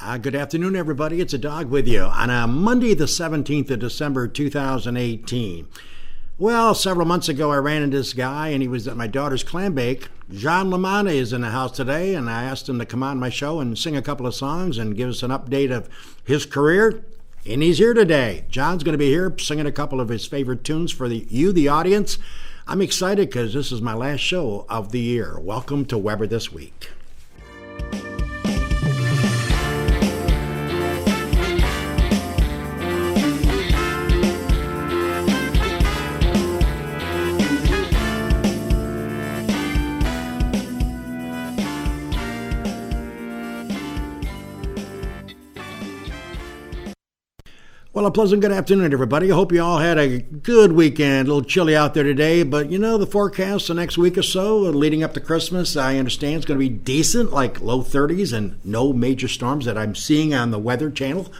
Good afternoon, everybody. It's a dog with you on a Monday, the 17th of December, 2018. Well, several months ago, I ran into this guy, and he was at my daughter's clam bake. John LaManna is in the house today, and I asked him to come on my show and sing a couple of songs and give us an update of his career. And he's here today. John's going to be here singing a couple of his favorite tunes for you, the audience. I'm excited because this is my last show of the year. Welcome to Weber This Week. Well, a pleasant good afternoon, everybody. I hope you all had a good weekend. A little chilly out there today, but you know, the forecast the next week or so leading up to Christmas, I understand it's going to be decent, like low 30s and no major storms that I'm seeing on the Weather Channel.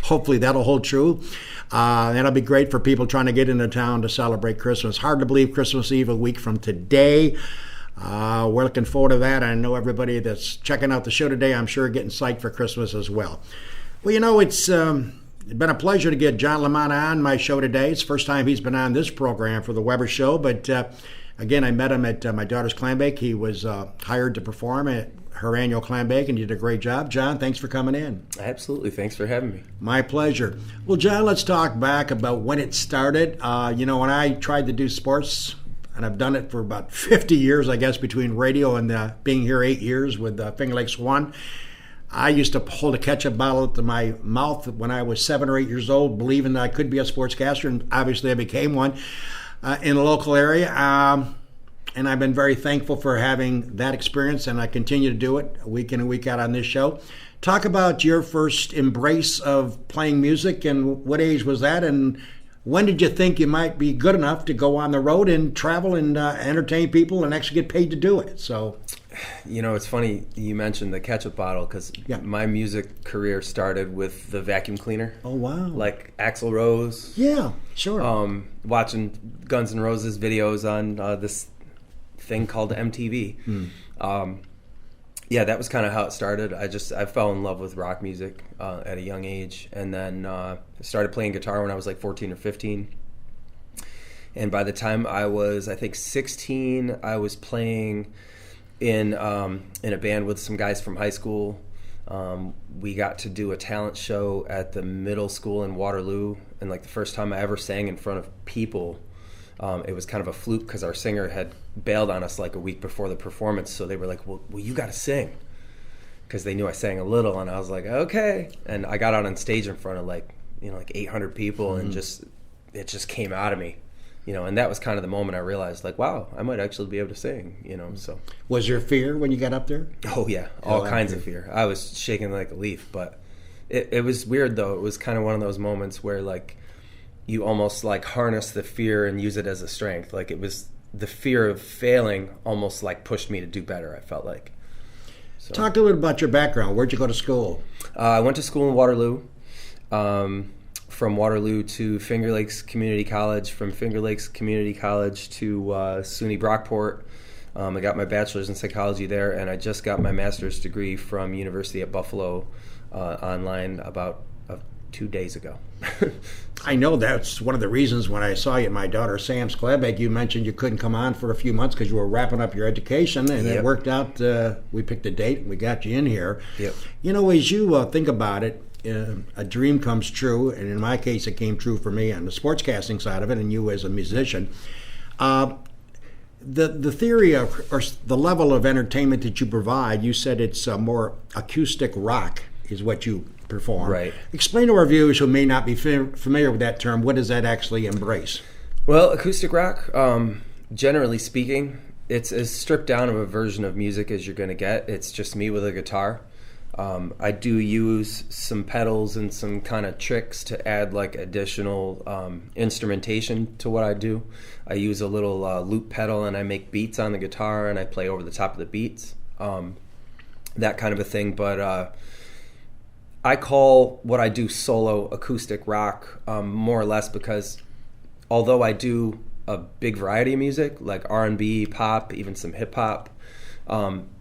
Hopefully that'll hold true. That'll be great for people trying to get into town to celebrate Christmas. Hard to believe Christmas Eve a week from today. We're looking forward to that. I know everybody that's checking out the show today, I'm sure, getting psyched for Christmas as well. Well, you know, it's been a pleasure to get John LaManna on my show today. It's the first time he's been on this program for the Weber Show, but again, I met him at my daughter's clam bake. He was hired to perform at her annual clam bake, and he did a great job. John, thanks for coming in. Absolutely. Thanks for having me. My pleasure. Well, John, let's talk back about when it started. You know, when I tried to do sports, and I've done it for about 50 years, I guess, between radio and being here 8 years with Finger Lakes One. I used to hold a ketchup bottle to my mouth when I was 7 or 8 years old, believing that I could be a sportscaster, and obviously I became one in the local area. And I've been very thankful for having that experience, and I continue to do it week in and week out on this show. Talk about your first embrace of playing music, and what age was that, and when did you think you might be good enough to go on the road and travel and entertain people and actually get paid to do it? So, you know, it's funny you mentioned the ketchup bottle because my music career started with the vacuum cleaner. Oh, wow. Like Axl Rose. Yeah, sure. Watching Guns N' Roses videos on this thing called MTV. Yeah, that was kind of how it started. I fell in love with rock music at a young age, and then started playing guitar when I was like 14 or 15. And by the time I was, I think, 16, I was playing in a band with some guys from high school. We got to do a talent show at the middle school in Waterloo, and like the first time I ever sang in front of people, it was kind of a fluke because our singer had bailed on us like a week before the performance, so they were like, well you got to sing, because they knew I sang a little, and I was like, okay. And I got out on stage in front of like 800 people, and it just came out of me. And that was kind of the moment I realized, like, wow, I might actually be able to sing, so. Was there fear when you got up there? Oh, yeah, all kinds of fear. I was shaking like a leaf, but it was weird, though. It was kind of one of those moments where, like, you almost, like, harness the fear and use it as a strength. Like, it was the fear of failing almost, like, pushed me to do better, I felt like. So. Talk a little bit about your background. Where'd you go to school? I went to school in Waterloo. From Waterloo to Finger Lakes Community College, from Finger Lakes Community College to SUNY Brockport. I got my bachelor's in psychology there, and I just got my master's degree from University at Buffalo online about 2 days ago. I know that's one of the reasons when I saw you at my daughter Sam's clam bake, you mentioned you couldn't come on for a few months because you were wrapping up your education, and it worked out. We picked a date, and we got you in here. Yep. As you think about it, a dream comes true, and in my case it came true for me on the sportscasting side of it, and you as a musician. The theory of, or the level of entertainment that you provide, you said it's more acoustic rock is what you perform. Right. Explain to our viewers who may not be familiar with that term, what does that actually embrace? Well, acoustic rock, generally speaking, it's as stripped down of a version of music as you're going to get. It's just me with a guitar. I do use some pedals and some kind of tricks to add like additional instrumentation to what I do. I use a little loop pedal, and I make beats on the guitar, and I play over the top of the beats, that kind of a thing. But I call what I do solo acoustic rock, more or less because although I do a big variety of music like R&B, pop, even some hip hop,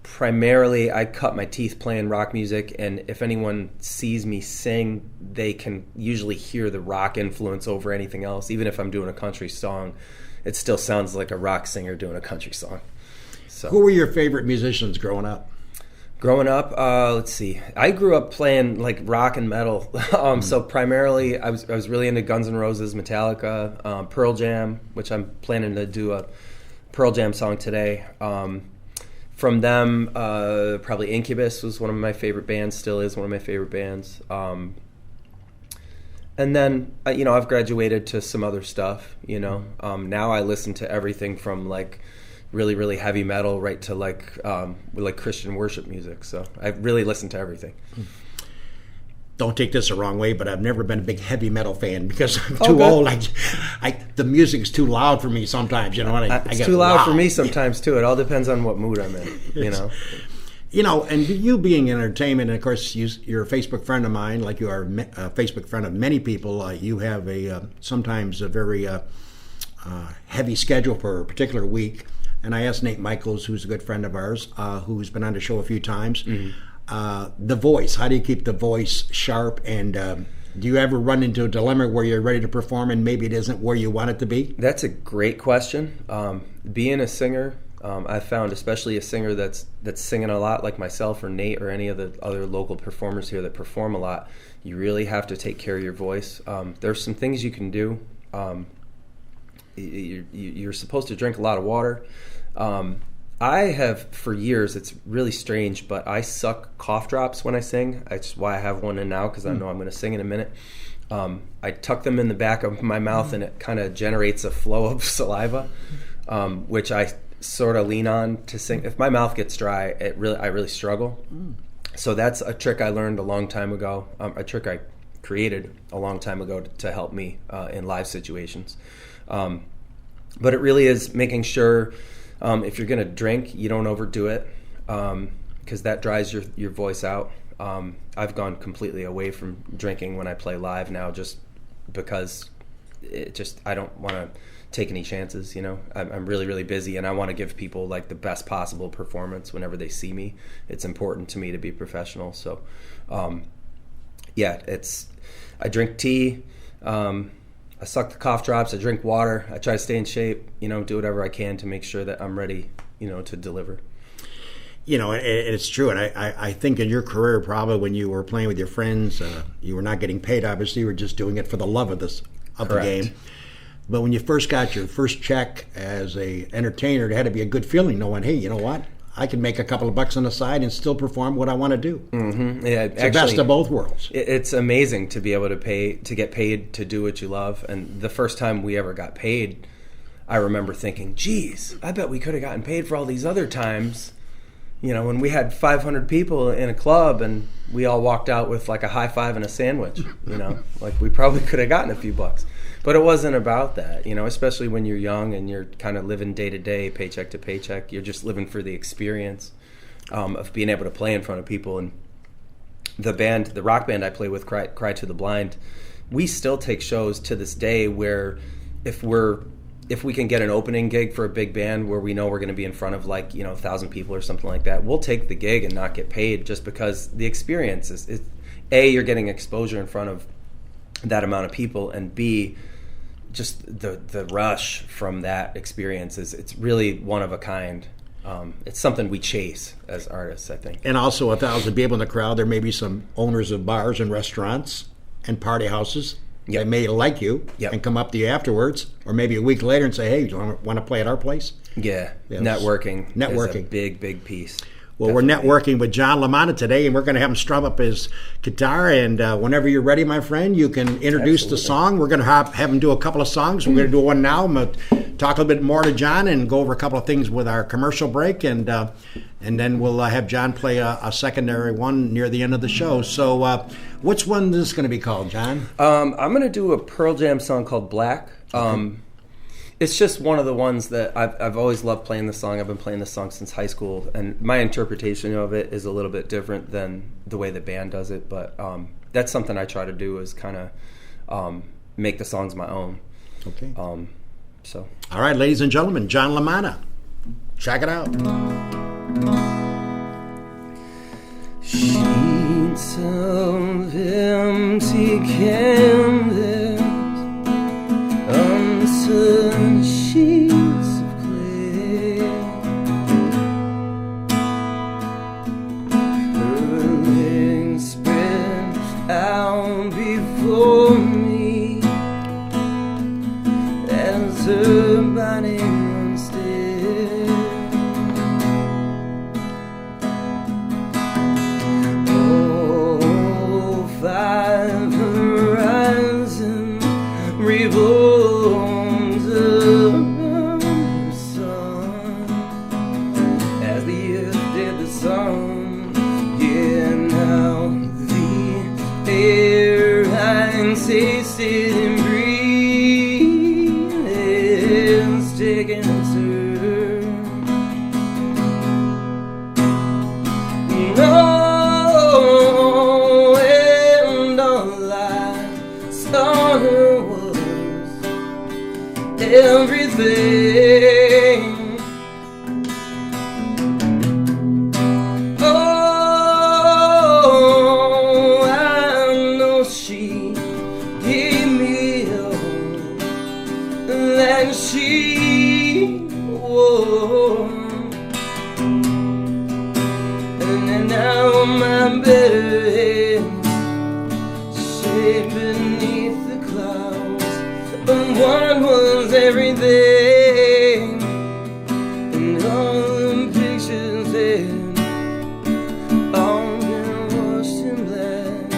Primarily, I cut my teeth playing rock music, and if anyone sees me sing, they can usually hear the rock influence over anything else. Even if I'm doing a country song, it still sounds like a rock singer doing a country song. So, who were your favorite musicians growing up? Growing up, let's see. I grew up playing like rock and metal. So primarily, I was really into Guns N' Roses, Metallica, Pearl Jam, which I'm planning to do a Pearl Jam song today. From them, probably Incubus was one of my favorite bands, still is one of my favorite bands. And then, I've graduated to some other stuff, Now I listen to everything from like really, really heavy metal right to like Christian worship music. So I really listen to everything. Don't take this the wrong way, but I've never been a big heavy metal fan because I'm too old. The music's too loud for me sometimes. It's too loud for me sometimes too. It all depends on what mood I'm in. And you being in entertainment, and of course you're a Facebook friend of mine, like you are a Facebook friend of many people. You have sometimes a very heavy schedule for a particular week. And I asked Nate Michaels, who's a good friend of ours, who's been on the show a few times. Mm-hmm. The voice. How do you keep the voice sharp? And do you ever run into a dilemma where you're ready to perform and maybe it isn't where you want it to be? That's a great question. Being a singer, I've found, especially a singer that's singing a lot, like myself or Nate or any of the other local performers here that perform a lot, you really have to take care of your voice. There's some things you can do. You're supposed to drink a lot of water. I have, for years, it's really strange, but I suck cough drops when I sing. That's why I have one in now, because I know I'm going to sing in a minute. I tuck them in the back of my mouth, and it kind of generates a flow of saliva, which I sort of lean on to sing. If my mouth gets dry, I really struggle. So that's a trick I learned a long time ago, a trick I created a long time ago to help me in live situations. But it really is making sure if you're going to drink, you don't overdo it, because that dries your voice out. I've gone completely away from drinking when I play live now, just because I don't want to take any chances. I'm really, really busy, and I want to give people like the best possible performance whenever they see me. It's important to me to be professional. So, I drink tea. I suck the cough drops. I drink water. I try to stay in shape. Do whatever I can to make sure that I'm ready. To deliver. It's true, and I think in your career, probably when you were playing with your friends, you were not getting paid. Obviously, you were just doing it for the love of the game. But when you first got your first check as a entertainer, it had to be a good feeling, knowing, hey, you know what? I can make a couple of bucks on the side and still perform what I want to do. Mm-hmm. Yeah, it's the best of both worlds. It's amazing to be able to get paid to do what you love. And the first time we ever got paid, I remember thinking, geez, I bet we could have gotten paid for all these other times. When we had 500 people in a club and we all walked out with like a high five and a sandwich, like we probably could have gotten a few bucks. But it wasn't about that, especially when you're young and you're kind of living day to day, paycheck to paycheck. You're just living for the experience of being able to play in front of people. And the rock band I play with, Cry to the Blind, we still take shows to this day where if we can get an opening gig for a big band where we know we're going to be in front of 1,000 people or something like that, we'll take the gig and not get paid just because the experience is A, you're getting exposure in front of that amount of people, and B, just the rush from that experience it's really one of a kind. It's something we chase as artists, I think. And also 1,000 people in the crowd, there may be some owners of bars and restaurants and party houses. Yep. They may like you and come up to you afterwards, or maybe a week later and say, hey, do you want to play at our place? Yeah, networking is a big, big piece. Well, definitely. We're networking with John LaMotta today, and we're going to have him strum up his guitar. And whenever you're ready, my friend, you can introduce the song. We're going to have him do a couple of songs. We're going to do one now. I'm going to talk a little bit more to John and go over a couple of things with our commercial break. And then we'll have John play a secondary one near the end of the show. So which one is going to be called, John? I'm going to do a Pearl Jam song called Black. Okay. It's just one of the ones that I've always loved playing the song. I've been playing this song since high school, and my interpretation of it is a little bit different than the way the band does it, but that's something I try to do, is kind of make the songs my own. Okay. So. All right, ladies and gentlemen, John LaMotta. Check it out. Sheets of empty canvas, uncertain sheets of clay. Her legs spread out before me as her body unsteady. Five horizons revolves around the sun, as the earth did the sun. Yeah, now the air I tasted and breathed is taking a turn. No. Everything. Oh, I know she gave me all that she wore, and now my better hands shade beneath the clouds. One was everything, and all the pictures had all been washed in black,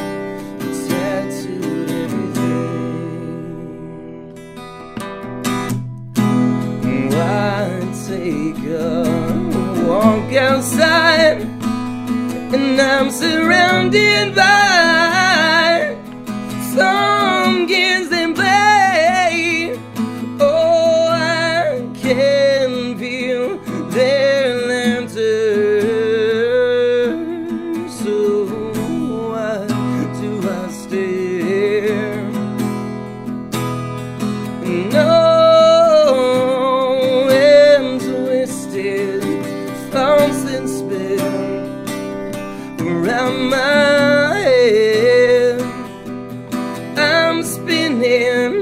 tattooed everything. Why take a walk outside, and I'm surrounded by some kids that play. Can feel their lanterns, so why do I stare? No, and twisted thoughts that spin around my head. I'm spinning.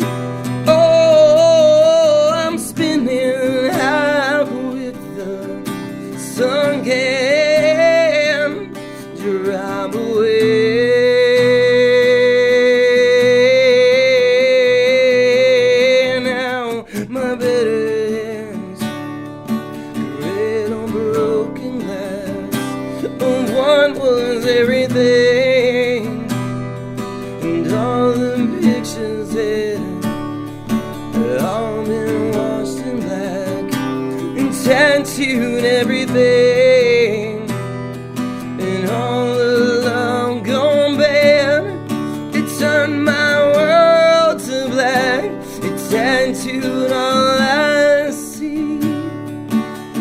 Sun can drive away. Now my better hands red on broken glass. One was everything, and all the pictures had all been washed in black, tattooed everything, and all the love gone bad. It turned my world to black. It tattooed all I see,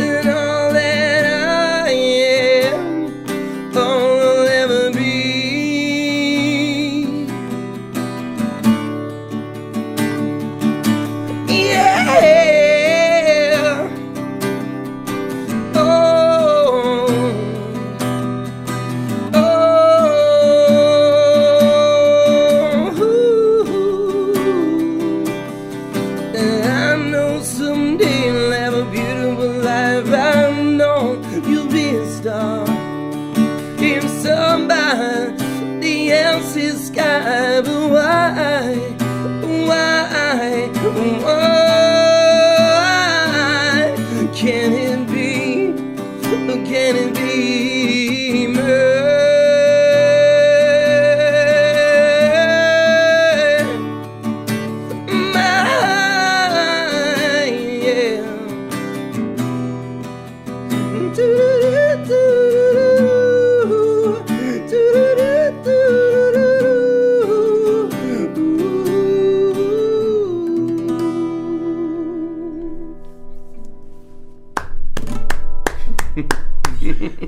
and all that I am, all I'll ever be. Yeah. In somebody else's sky, but why can it be? Can it be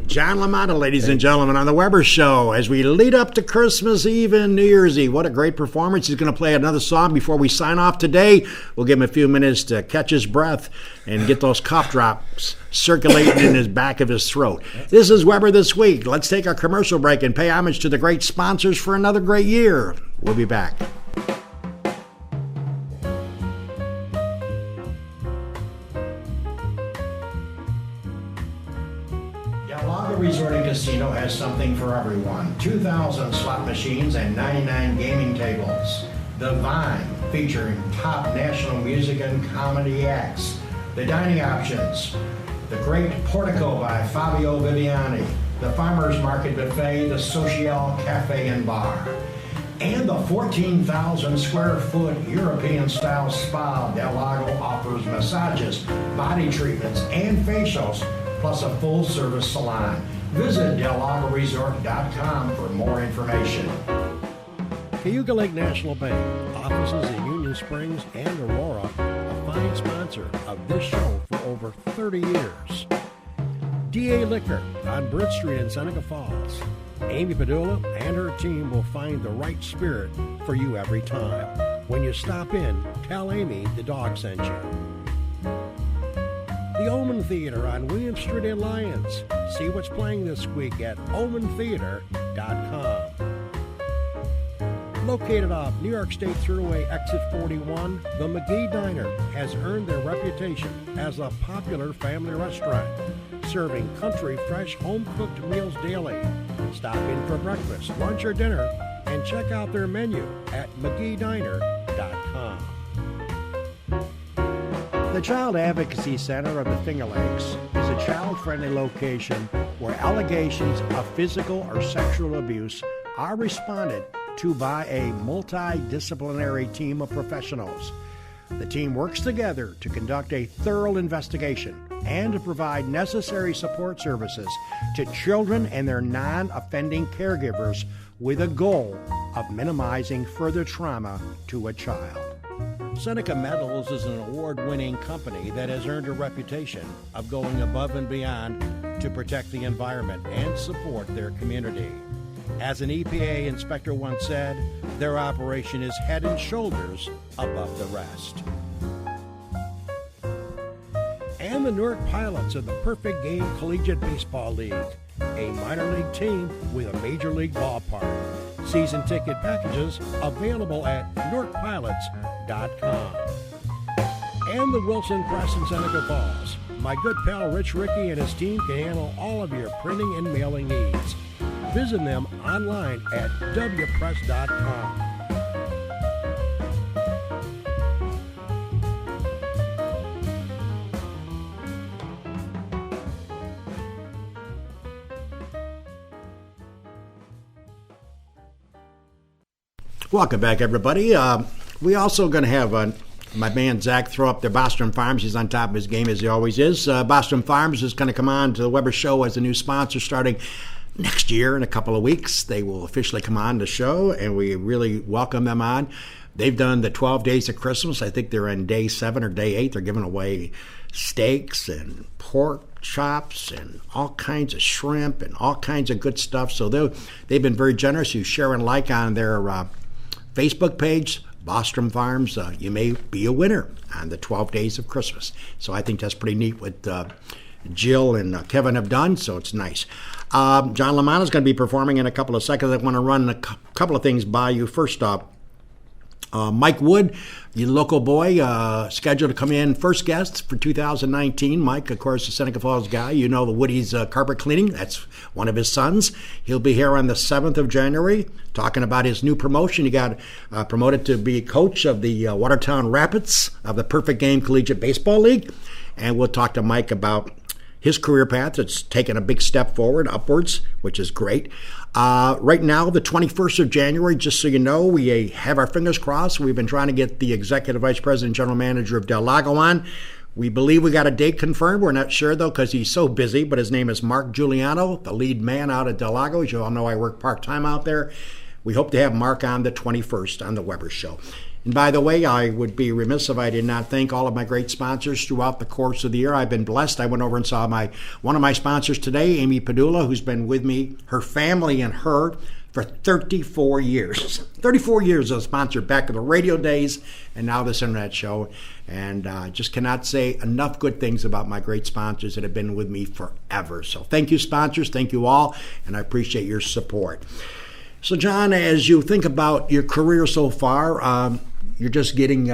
John LaMotta, ladies and gentlemen, on the Weber Show as we lead up to Christmas Eve and New Year's Eve. What a great performance. He's going to play another song before we sign off today. We'll give him a few minutes to catch his breath and get those cough drops circulating in his back of his throat. This is Weber This Week. Let's take our commercial break and pay homage to the great sponsors for another great year. We'll be back. Del Lago Resort and Casino has something for everyone. 2,000 slot machines and 99 gaming tables. The Vine, featuring top national music and comedy acts. The dining options. The Great Portico by Fabio Viviani. The Farmers Market Buffet, the Social Cafe and Bar. And the 14,000 square foot European style spa. Del Lago offers massages, body treatments, and facials, plus a full service salon. Visit DelLagoResort.com for more information. Cayuga Lake National Bank, offices in Union Springs and Aurora, a fine sponsor of this show for over 30 years. DA Liquor on Bridge Street in Seneca Falls. Amy Padula and her team will find the right spirit for you every time. When you stop in, tell Amy the dog sent you. The Omen Theater on William Street in Lyons. See what's playing this week at omentheater.com. Located off New York State Thruway Exit 41, the McGee Diner has earned their reputation as a popular family restaurant, serving country fresh home-cooked meals daily. Stop in for breakfast, lunch, or dinner, and check out their menu at mcgeediner.com. The Child Advocacy Center of the Finger Lakes is a child-friendly location where allegations of physical or sexual abuse are responded to by a multidisciplinary team of professionals. The team works together to conduct a thorough investigation and to provide necessary support services to children and their non-offending caregivers with a goal of minimizing further trauma to a child. Seneca Metals is an award-winning company that has earned a reputation of going above and beyond to protect the environment and support their community. As an EPA inspector once said, their operation is head and shoulders above the rest. And the Newark Pilots of the Perfect Game Collegiate Baseball League, a minor league team with a major league ballpark. Season ticket packages available at NewarkPilots.com. And the Wilson Press in Seneca Falls. My good pal Rich Rickey and his team can handle all of your printing and mailing needs. Visit them online at wpress.com. Welcome back, everybody. We also going to have my man Zach throw up their Bostrom Farms. He's on top of his game as he always is. Bostrom Farms is going to come on to the Weber Show as a new sponsor starting next year in a couple of weeks. They will officially come on the show, and we really welcome them on. They've done the 12 days of Christmas. I think they're in day 7 or day 8. They're giving away steaks and pork chops and all kinds of shrimp and all kinds of good stuff. So they've been very generous. You share and like on their Facebook page, Bostrom Farms. You may be a winner on the 12 days of Christmas. So I think that's pretty neat what Jill and Kevin have done, so it's nice. John LaMotta is going to be performing in a couple of seconds. I want to run a couple of things by you. First up, Mike Wood, your local boy, scheduled to come in first guest for 2019. Mike, of course, the Seneca Falls guy. You know the Woody's carpet cleaning. That's one of his sons. He'll be here on the 7th of January talking about his new promotion. He got promoted to be coach of the Watertown Rapids of the Perfect Game Collegiate Baseball League. And we'll talk to Mike about his career path. It's taken a big step forward, upwards, which is great. Right now, the 21st of January, just so you know, we have our fingers crossed. We've been trying to get the Executive Vice President, General Manager of Del Lago on. We believe we got a date confirmed. We're not sure, though, because he's so busy, but his name is Mark Giuliano, the lead man out at Del Lago. As you all know, I work part-time out there. We hope to have Mark on the 21st on the Weber Show. And by the way, I would be remiss if I did not thank all of my great sponsors throughout the course of the year. I've been blessed. I went over and saw one of my sponsors today, Amy Padula, who's been with me, her family and her, for 34 years. 34 years as a sponsor, back in the radio days and now this internet show. And I just cannot say enough good things about my great sponsors that have been with me forever. So thank you, sponsors. Thank you all. And I appreciate your support. So, John, as you think about your career so far, you're just getting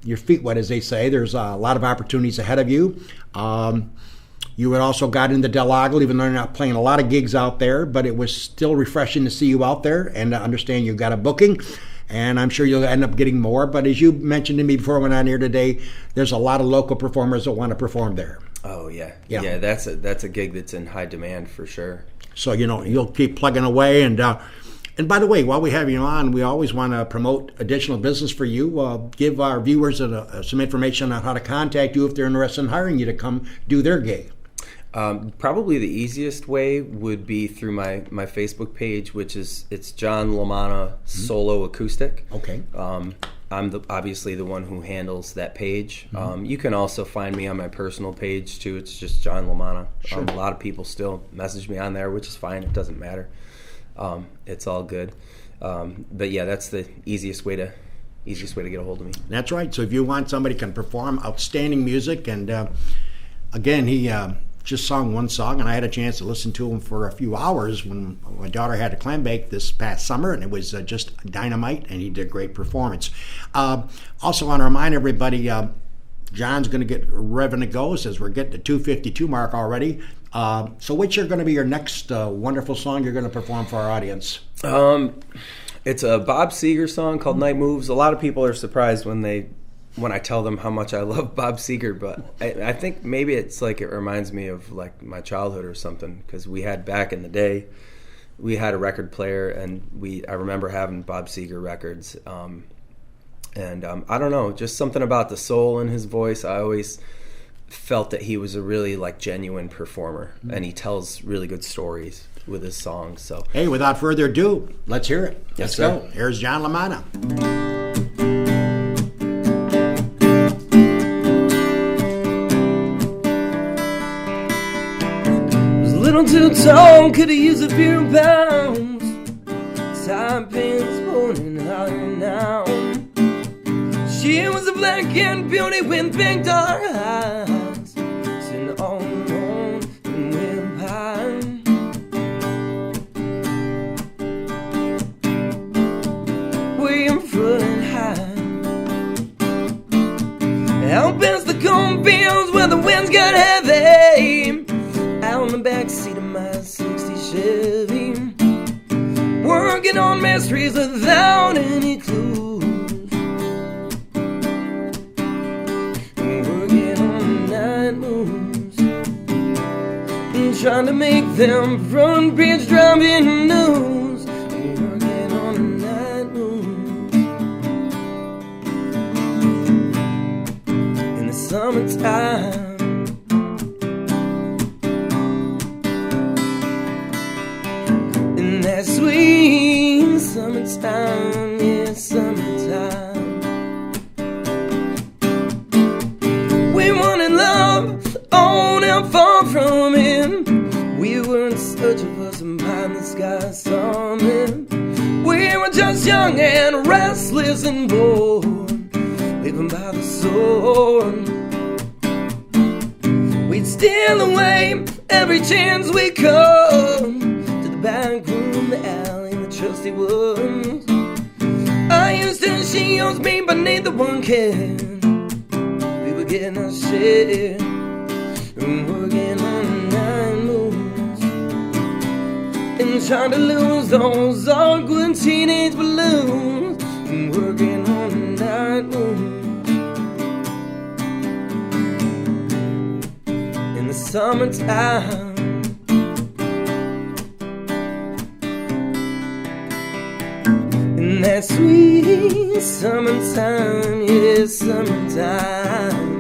your feet wet, as they say. There's a lot of opportunities ahead of you. You had also got into Del Ogle, even though you're not playing a lot of gigs out there, but it was still refreshing to see you out there and to understand you got a booking. And I'm sure you'll end up getting more. But as you mentioned to me before I went on here today, there's a lot of local performers that want to perform there. Oh, yeah. Yeah, that's a gig that's in high demand for sure. So, you'll keep plugging away. And by the way, while we have you on, we always want to promote additional business for you. Give our viewers some information on how to contact you if they're interested in hiring you to come do their gig. Probably the easiest way would be through my Facebook page, which it's John LaManna Solo Acoustic. Okay. I'm obviously the one who handles that page. You can also find me on my personal page too. It's just John LaManna. Sure. A lot of people still message me on there, which is fine. It doesn't matter. It's all good. But yeah, that's the easiest way to get a hold of me. That's right. So if you want somebody who can perform outstanding music, and again, he just sung one song, and I had a chance to listen to him for a few hours when my daughter had a clam bake this past summer, and it was just dynamite, and he did a great performance. Also want to remind everybody, John's going to get revving to go, says we're getting the 252 mark already. So which are going to be your next wonderful song you're going to perform for our audience? It's a Bob Seger song called Night Moves. A lot of people are surprised when I tell them how much I love Bob Seger, but I think maybe it's like it reminds me of like my childhood or something, because we had back in the day, we had a record player, and I remember having Bob Seger records. And I don't know, just something about the soul in his voice. I always felt that he was a really like genuine performer, and he tells really good stories with his songs. So hey, without further ado, let's hear it. Yes, let's go. Here's John LaManna. Was a little too tall, could have used a few pounds. Side pains pulling higher now. She was a black-haired beauty with big dark eyes, sitting all alone in Wimpine. Way in front and high, out past the cornfields where the winds got heavy, out in the backseat of my 60 Chevy, working on mysteries without any clues. Trying to make them front page driving news, working on the night moves. In the summertime, in that sweet summertime, yeah, summertime. We wanted love on and far from him. We were in search of us, and behind the sky saw him. We were just young and restless and bored, living by the sword. We'd steal away every chance we could, to the back room, the alley, the trusty woods. I used to, she used me, but neither one cared. We were getting our share, and working on the night moves, and trying to lose those awkward teenage balloons, and working on the night moves. In the summertime, in that sweet summertime, yeah, summertime.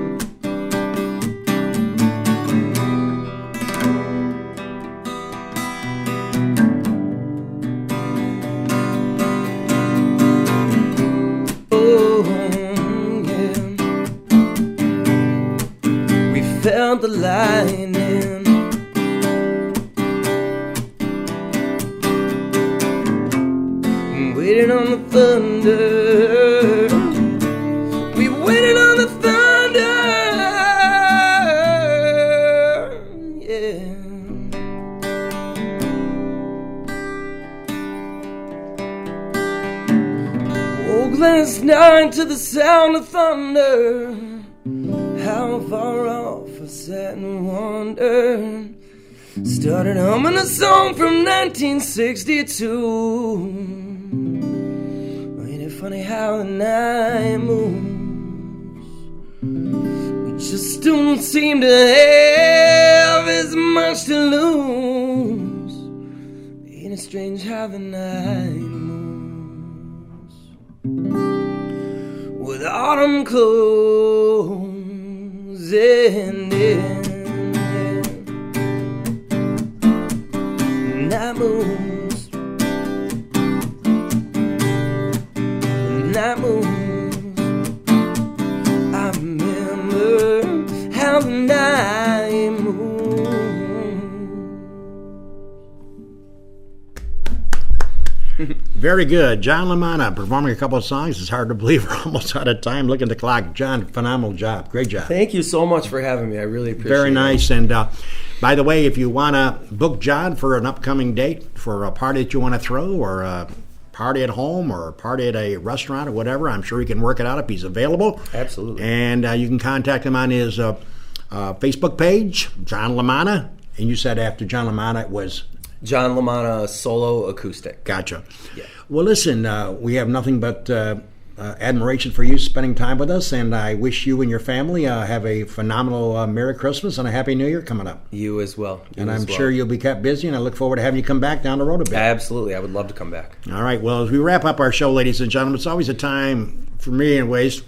Oh, felt the lightning. Waiting on the thunder. We waited on the thunder. Yeah. Woke last night to the sound of thunder. How far off I sat and wondered. Started humming a song from 1962. Funny how the night moves. We just don't seem to have as much to lose. Ain't it strange how the night moves? With autumn closing in, night moves. Night moves. I remember how the night moves. Very good. John LaManna performing a couple of songs. It's hard to believe we're almost out of time. Look at the clock. John, phenomenal job. Great job. Thank you so much for having me. I really appreciate it. Very nice. And by the way, if you want to book John for an upcoming date, for a party that you want to throw, or a party at home or a party at a restaurant or whatever, I'm sure he can work it out if he's available. Absolutely. And you can contact him on his Facebook page, John LaManna. And you said after John LaManna it was? John LaManna Solo Acoustic. Gotcha. Yeah. Well, listen, we have nothing but admiration for you spending time with us, and I wish you and your family have a phenomenal Merry Christmas and a Happy New Year coming up. You as well. And I'm sure you'll be kept busy, and I look forward to having you come back down the road a bit. Absolutely. I would love to come back. All right. Well, as we wrap up our show, ladies and gentlemen, it's always a time for me, anyways,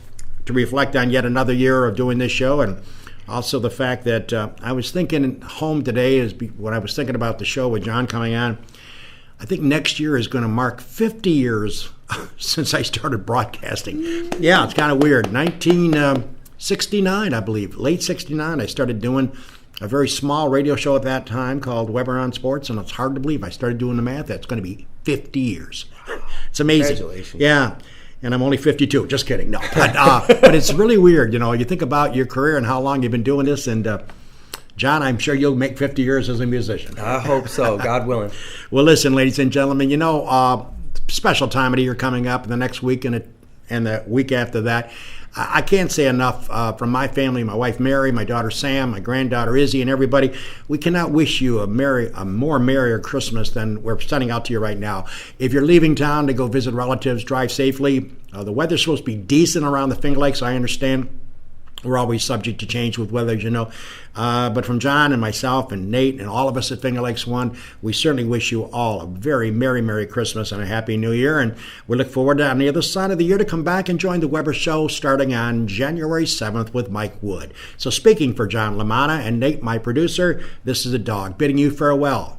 to reflect on yet another year of doing this show, and also the fact that I was thinking home today when I was thinking about the show with John coming on. I think next year is going to mark 50 years since I started broadcasting. Yeah, it's kind of weird. 1969, I believe, late 69, I started doing a very small radio show at that time called Weber on Sports, and it's hard to believe I started doing the math. That's going to be 50 years. It's amazing. Congratulations. Yeah, and I'm only 52. Just kidding. No, but it's really weird. You know, you think about your career and how long you've been doing this, and John, I'm sure you'll make 50 years as a musician. I hope so, God willing. Well, listen, ladies and gentlemen, you know, special time of the year coming up, the next week and the week after that. I can't say enough from my family, my wife Mary, my daughter Sam, my granddaughter Izzy, and everybody. We cannot wish you a more merrier Christmas than we're sending out to you right now. If you're leaving town to go visit relatives, drive safely. The weather's supposed to be decent around the Finger Lakes, I understand. We're always subject to change with weather, as you know. But from John and myself and Nate and all of us at Finger Lakes One, we certainly wish you all a very Merry, Merry Christmas and a Happy New Year. And we look forward to, on the other side of the year, to come back and join the Weber Show starting on January 7th with Mike Wood. So speaking for John LaManna and Nate, my producer, this is the dog bidding you farewell.